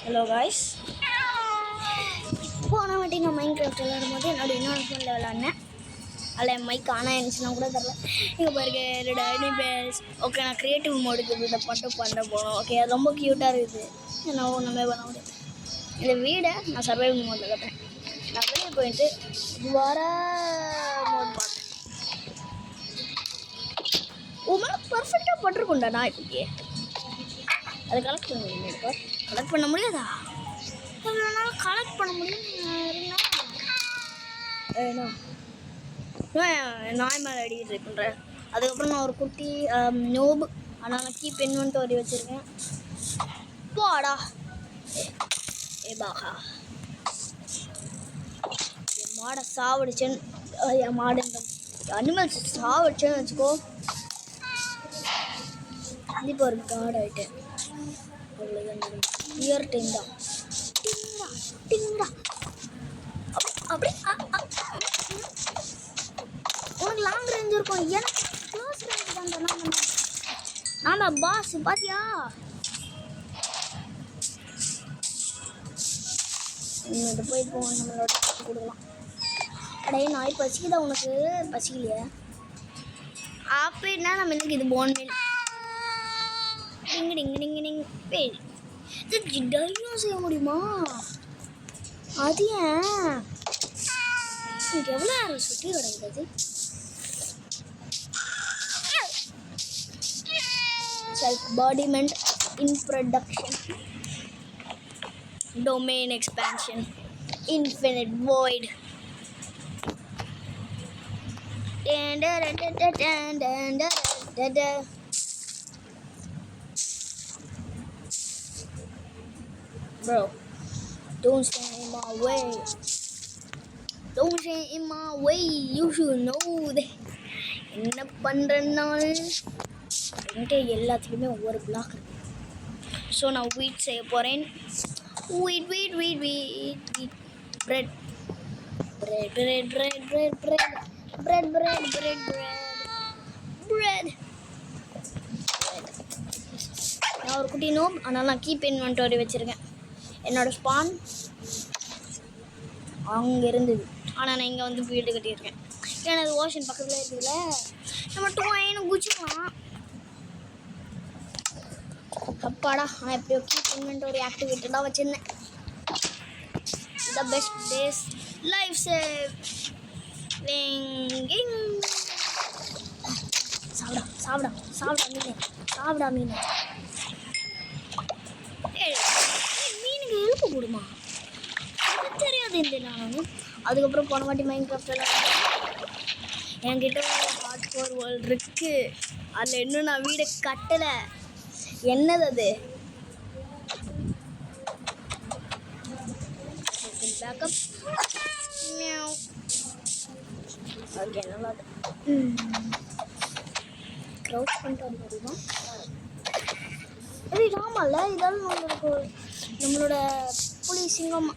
Hello guys, போன வாட்டி நான் மைண்ட் கிராஃப்ட் விளையாடும் போது என்னோட இன்னொரு ஃபோனில் விளாட்னேன். அதில் என் மைக் ஆனா இருந்துச்சுன்னா கூட தெரில. இங்கே பாருங்க என்னோட அனிமல்ஸ். ஓகே, நான் க்ரியேட்டிவ் மோடுக்கு இதை மட்டும் பண்ண போனோம். ஓகே, அது ரொம்ப க்யூட்டாக இருக்குது. நான் ஒன்றுமே பண்ண முடியாது. இந்த வீடை நான் சர்வைவல் மோடில் கட்டுறேன். நான் வெளியே போயிட்டு வர மோட் பார்த்தேன். உங்களை பர்ஃபெக்டாக பட்டிருக்கோண்டா நான் இப்படியே. அதை கலெக்ட் பண்ண முடியும். இப்போ கலெக்ட் பண்ண முடியாதா? எவ்வளோனாலும் கலெக்ட் பண்ண முடியும். நாய் மேலே அடிக்கிட்டு ட்ரை பண்ணுறேன். அதுக்கப்புறம் நான் ஒரு குட்டி நோபு, ஆனால் நான் கீப் இன்வென்டரி வச்சுருக்கேன். போடா பாகா, என் மாடை சாவடிச்சேன்னு, என் மாடு இந்த அனிமல்ஸ் சாவடிச்சேன்னு வச்சுக்கோ. கண்டிப்பாக ஒரு கார்டு ஆகிட்டேன். அவ்வளோதான், இயர் டைம் தான். டிங்கடா அப்படி உனக்கு லாங் ரேஞ்ச் இருக்கும், எனக்கு க்ளோஸ் ரேஞ்ச் தான். நான் தான் பாஸ், பாத்தியா? இது போயிட்டு போவோம், நம்மளோட கொடுக்கலாம். அடையே நாய் பசிக்குதா உனக்கு? பசிக்கலையா? அப்படின்னா நம்ம எனக்கு இது போன் மீல் டிங்கு டிங்கு டிங்கு டிங் பேய் இது டையும் செய்ய முடியுமா? அது ஏன் எனக்கு எவ்வளோ நேரம் சுற்றி கிடக்குது? Self embodiment in perfection, domain expansion, infinite void. Bro, don't stand in my way. Don't stand in my way. You should know that. என்ன பண்ணுறனால என்கிட்ட எல்லாத்துலேயுமே ஒவ்வொரு பிளாக் இருக்கு. ஸோ நான் வீட் செய்ய போகிறேன். Wheat bread bread bread bread bread bread bread bread bread bread. நான் ஒரு குட்டி நோப், ஆனால் நான் கீப் இன்வென்டரி வச்சுருக்கேன். என்னோடய ஸ்பான் அங்கே இருந்தது, ஆனால் நான் இங்கே வந்து வீடு கட்டியிருக்கேன். ஏன்னா அது ஓஷன் பக்கத்தில் இருக்குதுல்ல, நம்ம டூன்னு குச்சிக்கலாம். அப்பாடா, நான் எப்படியோ கீப் இன்வென்டரி ஆக்டிவேட்டடாக வச்சுருந்தேன். The best days life save. சாப்பிடா சாப்பிடா சாப்பிடா மீன், சாப்பிடா மீன். மீனுக்கு எழுப்பு போடுமா? அது தெரியாது இந்த நான். அதுக்கப்புறம் போன வாட்டி மைண்ட் கிராஃப்டில் என்கிட்ட ஹார்ட் கோர் வேர்ல்டு இருக்குது. அதில் இன்னும் நான் வீடை கட்டலை. என்னது அது? பேக்கப் ஓகே, நல்லா க்ரௌட் பண்ணிட்டு வர முடியுமா? இது ஆமாம்ல, இதால் நம்மளோட புலி சிங்கம்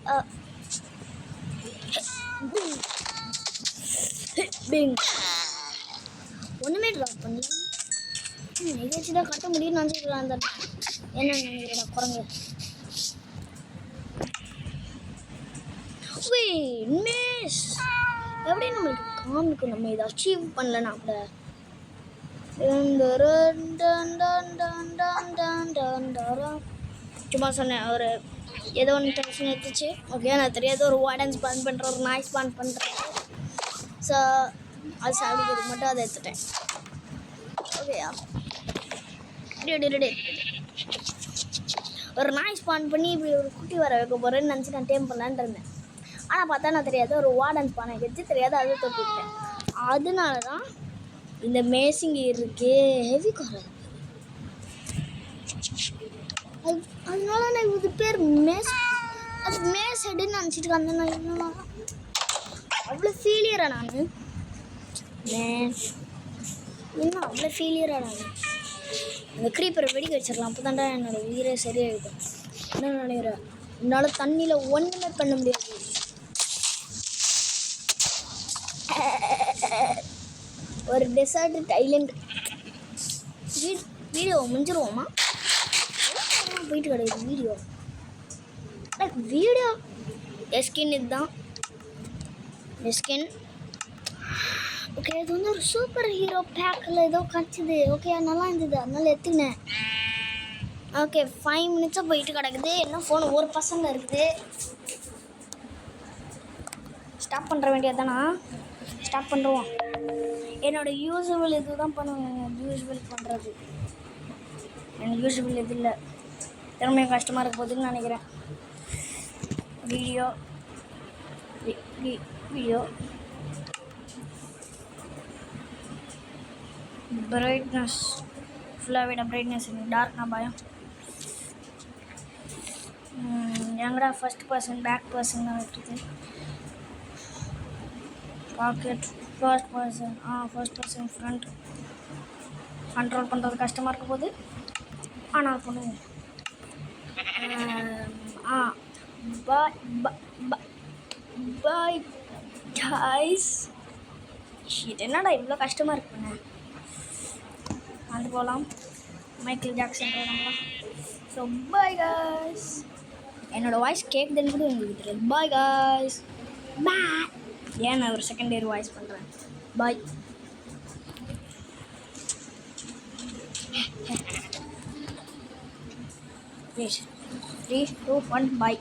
ஒன்றுமே ட்ராப் பண்ணி நிகழ்ச்சி தான் கட்ட முடியும்னு நினச்சிக்கலாம். அந்த என்ன நினைக்கிறேன் குரங்கு மிஸ் எப்படி நம்மளுக்கு காமிக்கும் நம்ம இதை அச்சீவ் பண்ணலன்னா கூட. சும்மா சொன்னேன், ஒரு ஏதோ ஒன்று டென்ஷன் எடுத்துச்சு. ஓகே, நான் தெரியாது, ஒரு வார்டன் ஸ்பான் பண்ணுறேன், ஒரு நாய் ஸ்பான் பண்ணுறேன். ஸோ அது சாப்பிடுறதுக்கு மட்டும் அதை எடுத்துட்டேன். ஓகேயா, ஒரு நாய் ஸ்பான் பண்ணி இப்படி ஒரு குட்டி வர வைக்க போகிறேன்னு நினச்சி நான் டேம் பண்ணலான்னு இருந்தேன். ஆனால் பார்த்தா நான் தெரியாது, ஒரு வார்டன் ஸ்பானை வச்சு தெரியாது, அதை தொட்டுவிட்டேன். அதனால தான் இந்த மேசிங் இருக்கே ஹெவி காரம். அதனால நான் இது பேர் மேஸ், அது மேஸ் ஹெட்டுன்னு நினச்சிட்டு இருக்கேன். நான் என்னன்னா அவ்வளோ ஃபீலியரா நான் என்ன அவ்வளோ ஃபீலியரா நான் அந்த க்ரீப்பரை வெடிக்க வச்சிடலாம். அப்போ தான்டா என்னோடய உயிரை சரியாகிடும். என்ன நினைக்கிறேன், என்னால் தண்ணியில் ஒன்றுமே பண்ண முடியாது. ஒரு டெசர்ட் ஐலண்ட் வீடியோ முடிஞ்சிருவோமா? போயிட்டு கிடையாது வீடியோ. லைக் வீடியோ எஸ்கின் இதுதான் எஸ்கின். ஓகே இது வந்து ஒரு சூப்பர் ஹீரோ பேக்கில் ஏதோ கிடச்சிது. ஓகே நல்லா இருந்தது, அதனால எடுத்துக்கினேன். ஓகே 5 மினிட்ஸாக போயிட்டு கிடக்குது. இன்னும் ஃபோன் 1% இருக்குது. ஸ்டாப் பண்ணுற வேண்டியது தானா? ஸ்டாப் பண்ணுறோம். என்னோடய யூஸுவல் இது தான் பண்ணுவேன். யூஸுவல் பண்ணுறது எனக்கு யூஸுவல் இது இல்லை. திறமையாக கஷ்டமாக இருக்க போகுதுன்னு நினைக்கிறேன். வீடியோ பிரைட்னஸ் ஃபுல்லாக விட பிரைட்னஸ் டார்க்னா பயம். எங்கடா ஃபர்ஸ்ட் பர்சன் பேக் பர்சன் தான் இருக்குது. Pocket first person first person front control பண்ணுறது கஷ்டமாக இருக்க போது. ஆனால் பண்ணுவோம். பாய் டாய்ஸ். ஷீட் என்னடா இவ்வளோ கஷ்டமாக இருக்குண்ணே. அது போகலாம். மைக்கேல் ஜாக்சன் போகலாங்களா? So bye guys. என்னோடய வாய்ஸ் கேட்குதுன்னு கூட உங்களுக்கு தெரியாது. Bye guys. பாய். ஏன் நான் ஒரு செகண்டரி வாய்ஸ் பண்ணுறேன். பாய். Yes. 3, 2, 1, bye.